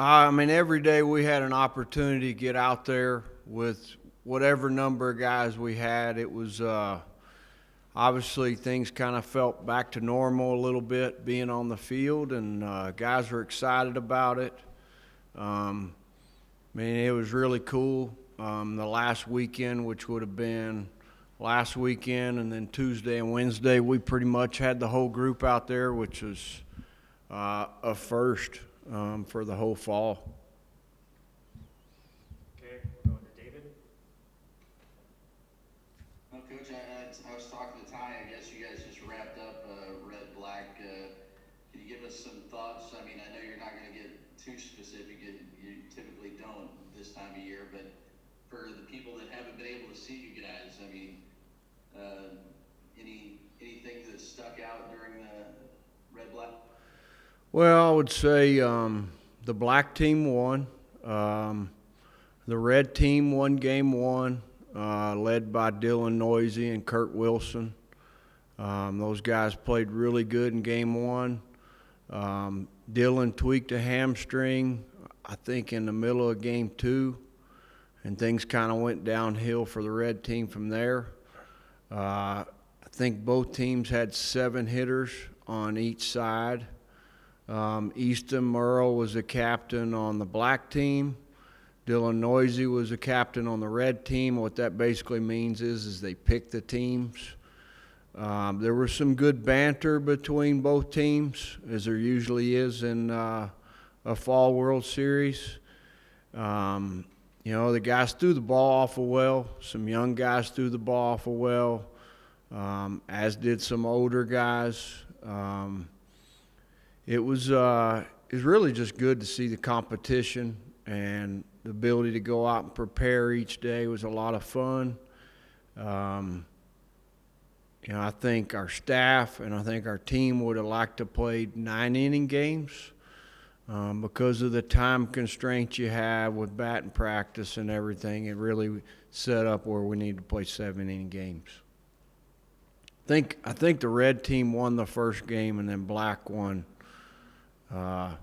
I mean, every day we had an opportunity to get out there with whatever number of guys we had. It was obviously things kind of felt back to normal a little bit being on the field, and guys were excited about it. Um, I mean, it was really cool. The last weekend, which would have been last weekend, and then Tuesday and Wednesday, we pretty much had the whole group out there, which was a first for the whole fall. Okay, we're going to David. Well, Coach, I was talking to Ty. I guess you guys just wrapped up Red Black. Can you give us some thoughts? I mean, I know you're not going to get too specific. You typically don't this time of year, but for the people that haven't been able to see you guys, I mean, anything that stuck out during the Red Black? Well, I would say the black team won. The red team won game one, led by Dylan Noisy and Kurt Wilson. Those guys played really good in game one. Dylan tweaked a hamstring, I think, in the middle of game two, and things kind of went downhill for the red team from there. I think both teams had 7 hitters on each side. Easton Merle was a captain on the black team. Dylan Noisy was a captain on the red team. What that basically means is they picked the teams. There was some good banter between both teams, as there usually is in a fall World Series. The guys threw the ball awful well. Some young guys threw the ball awful well, as did some older guys. It was really just good to see the competition, and the ability to go out and prepare each day was a lot of fun. I think our staff and I think our team would have liked to play 9-inning games because of the time constraints you have with batting practice and everything. It really set up where we need to play 7-inning games. I think the red team won the first game, and then black won the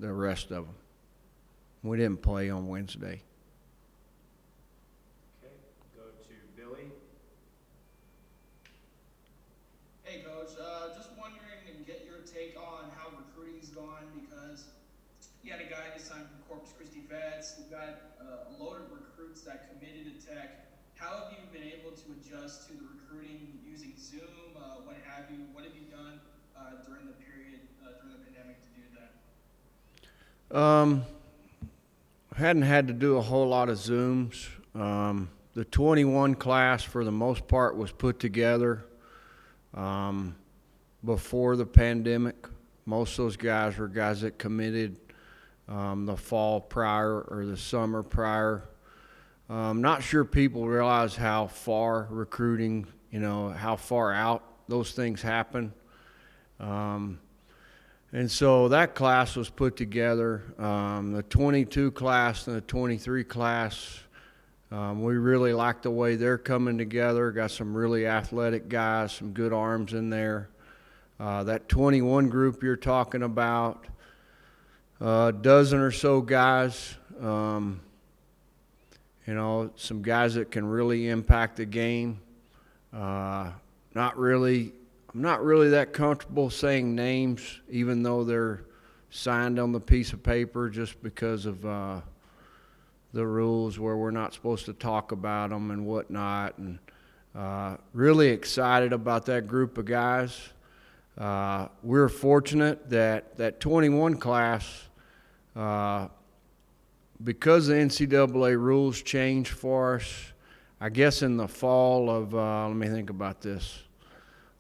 rest of them. We didn't play on Wednesday. Okay, go to Billy. Hey, Coach. Just wondering and get your take on how recruiting's gone, because you had a guy that signed from Corpus Christi Vets. You've got a load of recruits that committed to Tech. How have you been able to adjust to the recruiting using Zoom? What have you? What have you done during the period during the pandemic to do that? Hadn't had to do a whole lot of Zooms. The 21 class, for the most part, was put together before the pandemic. Most of those guys were guys that committed the fall prior or the summer prior. Not sure people realize how far recruiting, how far out those things happen. And so that class was put together. The 22 class and the 23 class, we really like the way they're coming together. Got some really athletic guys, some good arms in there. That 21 group you're talking about, a dozen or so guys, some guys that can really impact the game. I'm not really that comfortable saying names, even though they're signed on the piece of paper, just because of the rules where we're not supposed to talk about them and whatnot. And really excited about that group of guys. We're fortunate that 21 class, because the NCAA rules changed for us, I guess in the fall of, let me think about this,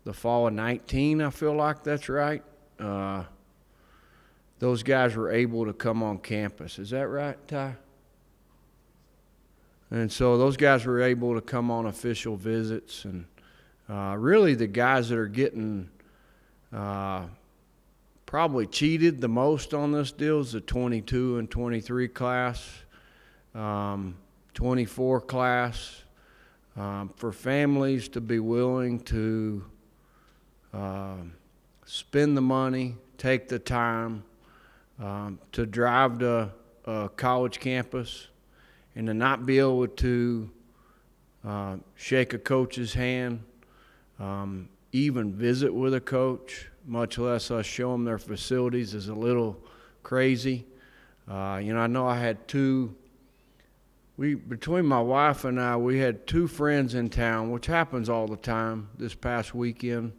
the fall of 19, I feel like that's right. Those guys were able to come on campus. Is that right, Ty? And so those guys were able to come on official visits. And really the guys that are getting probably cheated the most on this deal is the 22 and 23 class, 24 class. For families to be willing to spend the money, take the time, to drive to a college campus and to not be able to shake a coach's hand, even visit with a coach, much less us show them their facilities, is a little crazy. I know I had between my wife and I, we had two friends in town, which happens all the time this past weekend,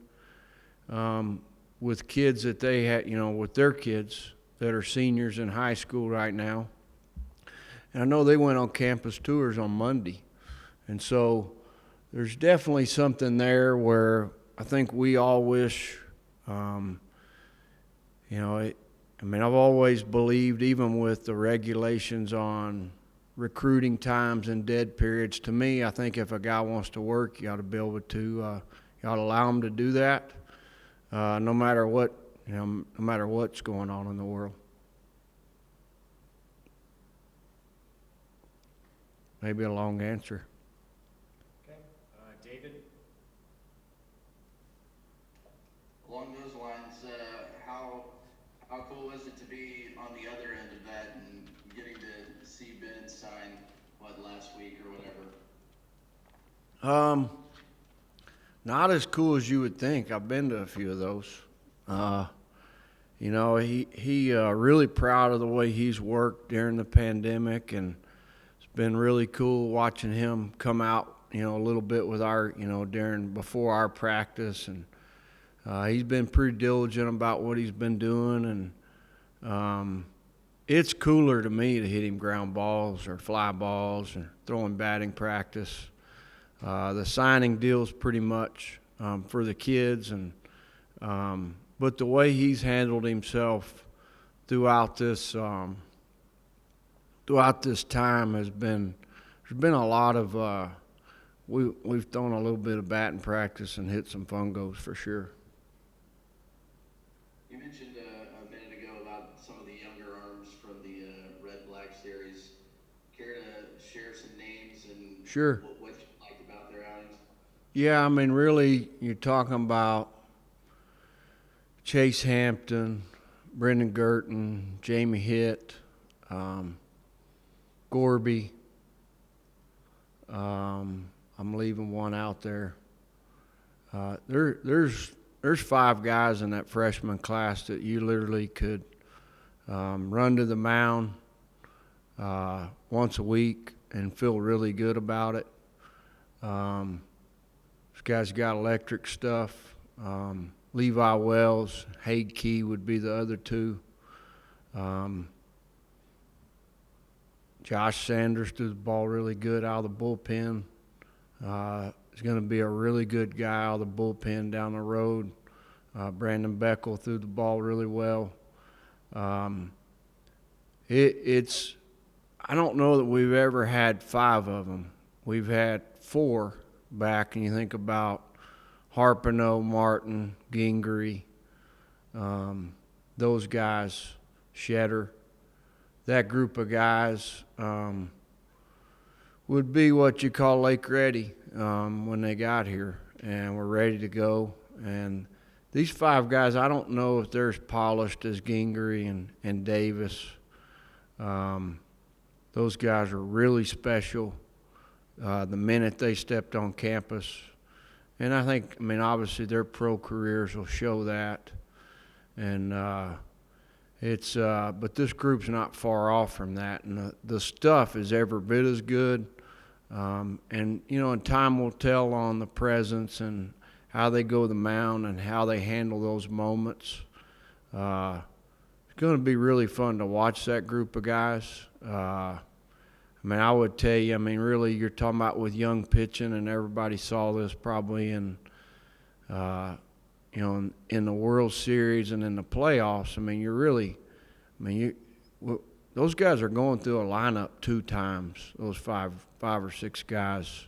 with kids that they had, with their kids that are seniors in high school right now. And I know they went on campus tours on Monday. And so there's definitely something there where I think we all wish, I've always believed, even with the regulations on recruiting times and dead periods, to me, I think if a guy wants to work, you ought to be able to, you ought to allow him to do that, no matter what's going on in the world. Maybe a long answer. Okay. David? Along those lines, how cool is it to be on the other end of that and getting to see Ben sign, last week or whatever? Not as cool as you would think. I've been to a few of those. He really proud of the way he's worked during the pandemic, and it's been really cool watching him come out, a little bit with our, before our practice, and he's been pretty diligent about what he's been doing, and it's cooler to me to hit him ground balls or fly balls or throwing batting practice. The signing deal's pretty much for the kids, and but the way he's handled himself throughout this time has been, there's been a lot of we've thrown a little bit of batting practice and hit some fungos for sure. You mentioned a minute ago about some of the younger arms from the Red-Black series. Care to share some names and Sure. what you liked about their outings? Yeah, really, you're talking about Chase Hampton, Brendan Girton, Jamie Hitt, Gorby. I'm leaving one out there. There's 5 guys in that freshman class that you literally could run to the mound once a week and feel really good about it. This guy's got electric stuff. Levi Wells, Haid Key would be the other two. Josh Sanders threw the ball really good out of the bullpen. He's going to be a really good guy out of the bullpen down the road. Brandon Beckel threw the ball really well. It's I don't know that we've ever had 5 of them. We've had 4 back, and you think about Harpino, Martin, Gingery, those guys, Shedder. That group of guys would be what you call Lake ready when they got here and were ready to go. And these 5 guys, I don't know if they're as polished as Gingery and Davis. Those guys are really special the minute they stepped on campus. And I think, obviously their pro careers will show that. And but this group's not far off from that. And the stuff is every bit as good. And time will tell on the presence and how they go to the mound and how they handle those moments. It's going to be really fun to watch that group of guys. I would tell you, really, you're talking about with young pitching, and everybody saw this probably in the World Series and in the playoffs. Those guys are going through a lineup 2 times. Those five or six guys,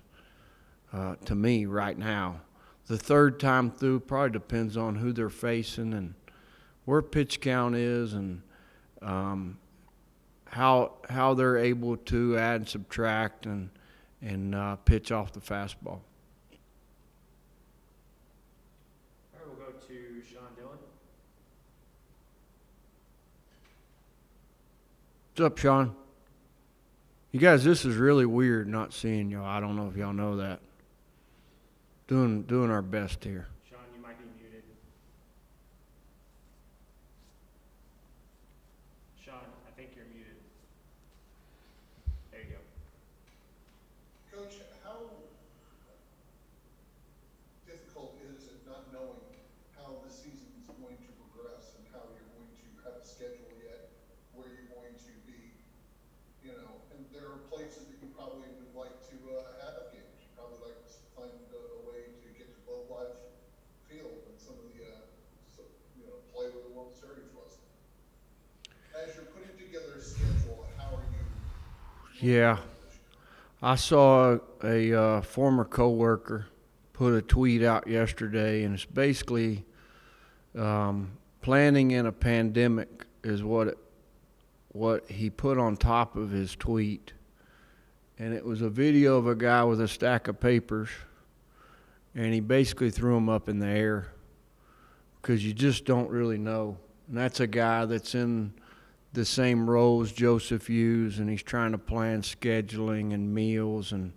to me, right now. The third time through probably depends on who they're facing and where pitch count is, and how they're able to add and subtract and pitch off the fastball. All right, we'll go to Sean Dillon. What's up, Sean? You guys, this is really weird not seeing y'all. I don't know if y'all know that. Doing our best here. Sean, you might be muted. Sean, I think you're muted. There you go. Coach, how difficult is it not knowing how the season is going to progress and how you're going to have a schedule yet, where you're going to be, you know, and there are places that you probably would like to have games. You probably like to find a way to get to Globe Life Field and some of the, play where the World Series was. As you're putting together a schedule, how are you? Yeah. I saw a former coworker put a tweet out yesterday, and it's basically planning in a pandemic is what he put on top of his tweet. And it was a video of a guy with a stack of papers, and he basically threw them up in the air because you just don't really know. And that's a guy that's in the same role as Joseph Hughes, and he's trying to plan scheduling and meals and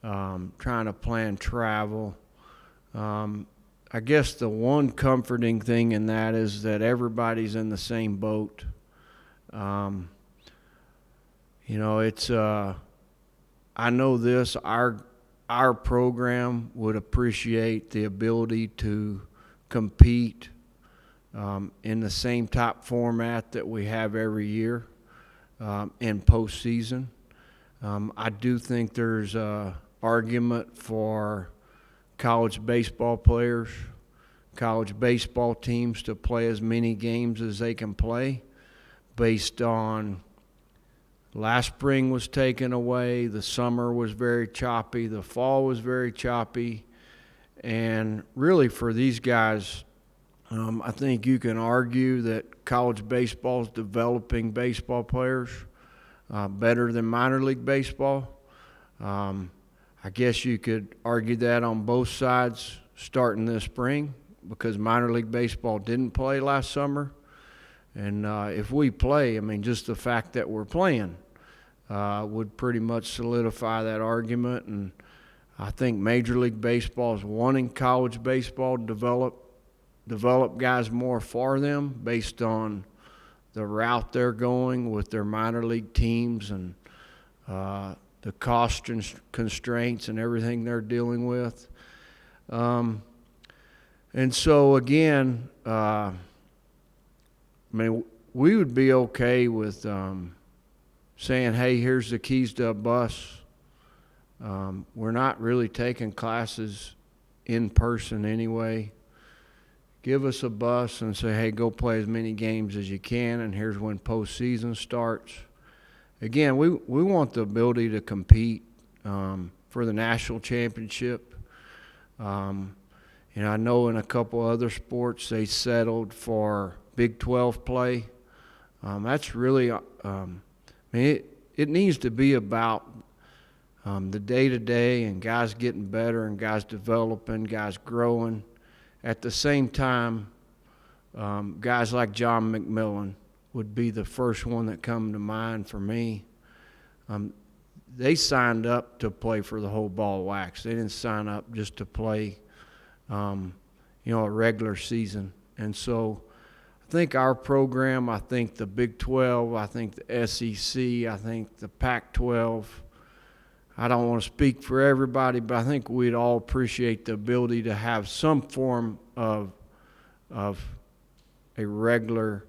trying to plan travel. I guess the one comforting thing in that is that everybody's in the same boat. It's I know this, our program would appreciate the ability to compete in the same type format that we have every year in postseason. I do think there's an argument for college baseball players, college baseball teams to play as many games as they can play based on last spring was taken away, the summer was very choppy, the fall was very choppy, and really for these guys, I think you can argue that college baseball is developing baseball players better than minor league baseball. I guess you could argue that on both sides starting this spring because minor league baseball didn't play last summer. And if we play, I mean, just the fact that we're playing would pretty much solidify that argument. And I think Major League Baseball is wanting college baseball to develop guys more for them based on the route they're going with their minor league teams and the cost constraints and everything they're dealing with. And so, again, I mean, we would be okay with saying, hey, here's the keys to a bus. We're not really taking classes in person anyway. Give us a bus and say, hey, go play as many games as you can, and here's when postseason starts. Again, we want the ability to compete for the national championship. I know in a couple other sports they settled for Big 12 play. That's really, it needs to be about the day-to-day and guys getting better and guys developing, guys growing. At the same time, guys like John McMillan would be the first one that come to mind for me. They signed up to play for the whole ball of wax. They didn't sign up just to play, a regular season. And so I think our program, I think the Big 12, I think the SEC, I think the Pac-12, I don't want to speak for everybody, but I think we'd all appreciate the ability to have some form of a regular,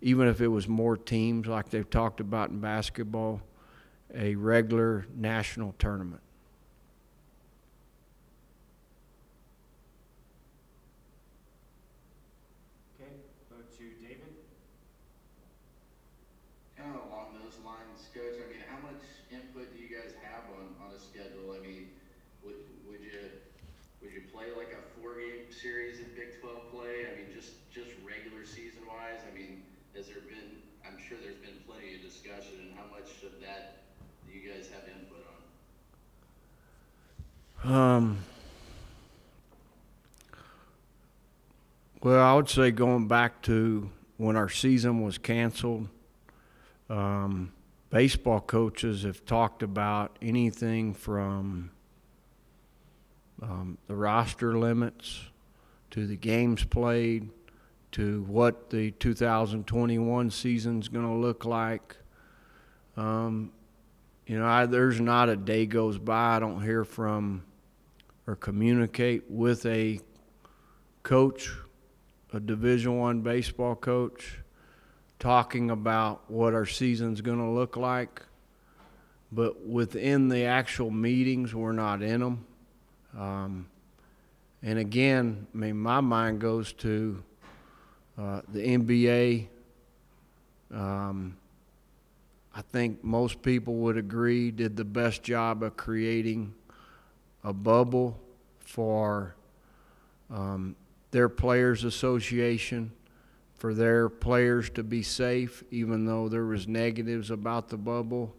even if it was more teams like they've talked about in basketball, a regular national tournament. Okay, go to David. Kind of along those lines, Coach, I mean, how much input do you guys have on a schedule? I mean, would you play like a 4-game series in Big 12 play? I mean, just regular season wise? I mean, I'm sure there's been plenty of discussion, and how much of that do you guys have input on? Well, I would say going back to when our season was canceled, Baseball coaches have talked about anything from the roster limits to the games played to what the 2021 season's going to look like. There's not a day goes by I don't hear from or communicate with a coach, a Division I baseball coach, talking about what our season's going to look like. But within the actual meetings, we're not in them. And again, I mean, my mind goes to the NBA. I think most people would agree did the best job of creating a bubble for their players association, for their players to be safe, even though there was negatives about the bubble.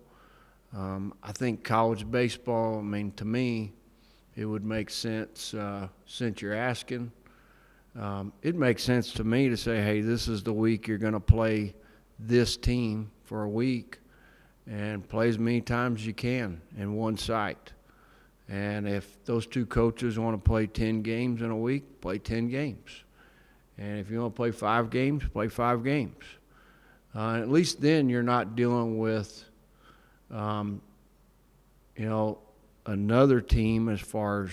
I think college baseball, I mean, to me, it would make sense, since you're asking, it makes sense to me to say, hey, this is the week you're going to play this team for a week and play as many times as you can in one site. And if those two coaches want to play 10 games in a week, play 10 games. And if you want to play 5 games, play 5 games. At least then you're not dealing with, another team as far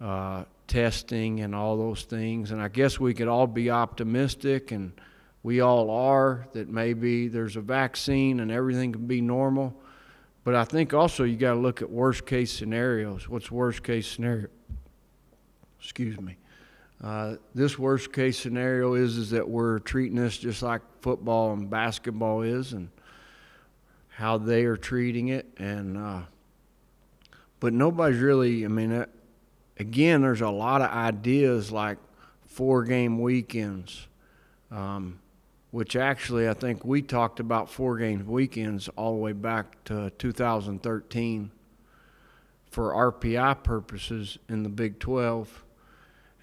as testing and all those things. And I guess we could all be optimistic, and we all are, that maybe there's a vaccine and everything can be normal. But I think also you got to look at worst case scenarios. What's worst case scenario? Excuse me. This worst case scenario is that we're treating this just like football and basketball is, and how they are treating it. And but nobody's really, I mean, again, there's a lot of ideas like 4-game weekends, which actually I think we talked about 4-game weekends all the way back to 2013 for RPI purposes in the Big 12.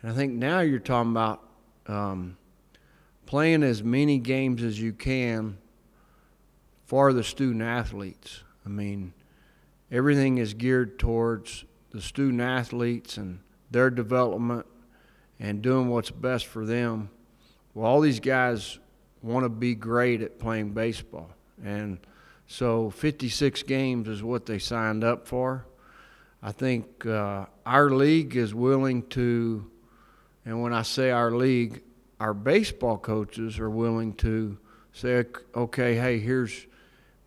And I think now you're talking about playing as many games as you can for the student athletes. I mean, everything is geared towards the student athletes and their development and doing what's best for them. Well, all these guys want to be great at playing baseball. And so 56 games is what they signed up for. I think our league is willing to, and when I say our league, our baseball coaches are willing to say, okay, hey,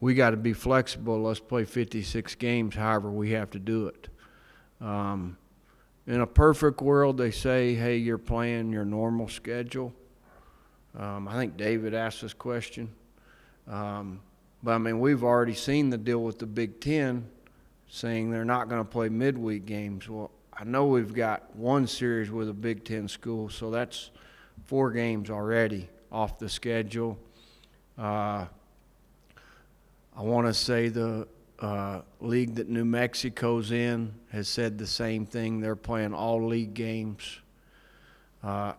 we got to be flexible. Let's play 56 games, however we have to do it. In a perfect world, they say, hey, you're playing your normal schedule. I think David asked this question. But, I mean, we've already seen the deal with the Big Ten saying they're not going to play midweek games. Well, I know we've got one series with a Big Ten school, so that's 4 games already off the schedule. I want to say the league that New Mexico's in has said the same thing. They're playing all league games. I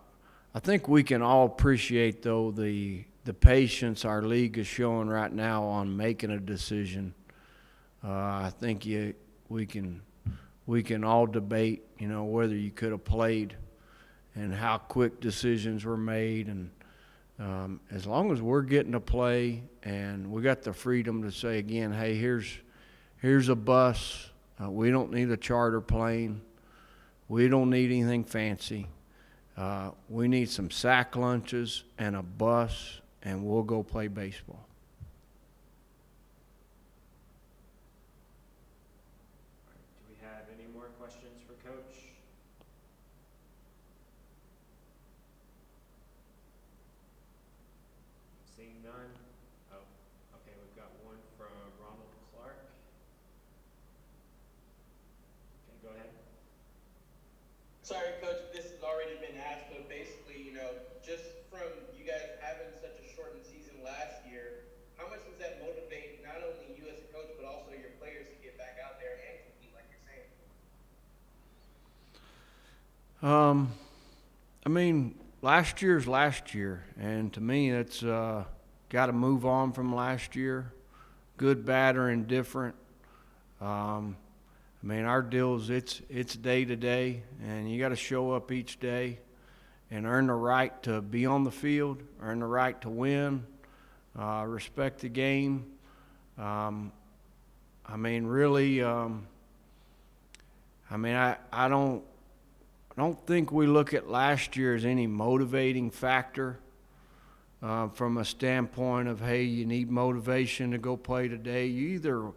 think we can all appreciate, though, the patience our league is showing right now on making a decision. I think we can all debate, whether you could have played and how quick decisions were made. And as long as we're getting to play and we got the freedom to say again, hey, here's a bus. We don't need a charter plane. We don't need anything fancy. We need some sack lunches and a bus, and we'll go play baseball. Do we have any more questions for Coach? Seeing none? Oh, okay, we've got one from Ronald Clark. Okay, go ahead. Sorry, Coach, this has already been asked, but basically, just from you guys having such a shortened season last year, how much does that motivate not only you as a coach, but also your players to get back out there and compete, like you're saying? I mean, last year's last year, and to me, it's got to move on from last year, good, bad, or indifferent. I mean, our deal is it's day to day, and you got to show up each day and earn the right to be on the field, earn the right to win, respect the game. I mean, really, I don't think we look at last year as any motivating factor from a standpoint of, hey, you need motivation to go play today. You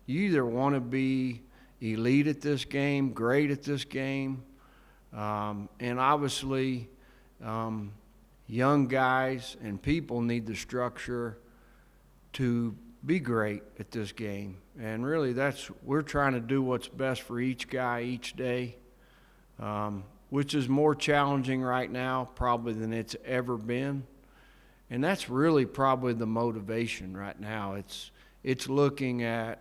either want to be elite at this game, great at this game, and obviously young guys and people need the structure to be great at this game. And really we're trying to do what's best for each guy each day, which is more challenging right now probably than it's ever been. And that's really probably the motivation right now. It's looking at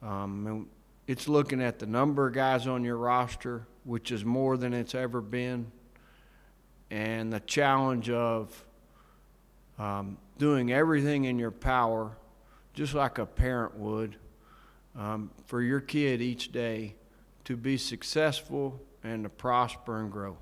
the number of guys on your roster, which is more than it's ever been, and the challenge of doing everything in your power, just like a parent would, for your kid each day to be successful and to prosper and grow.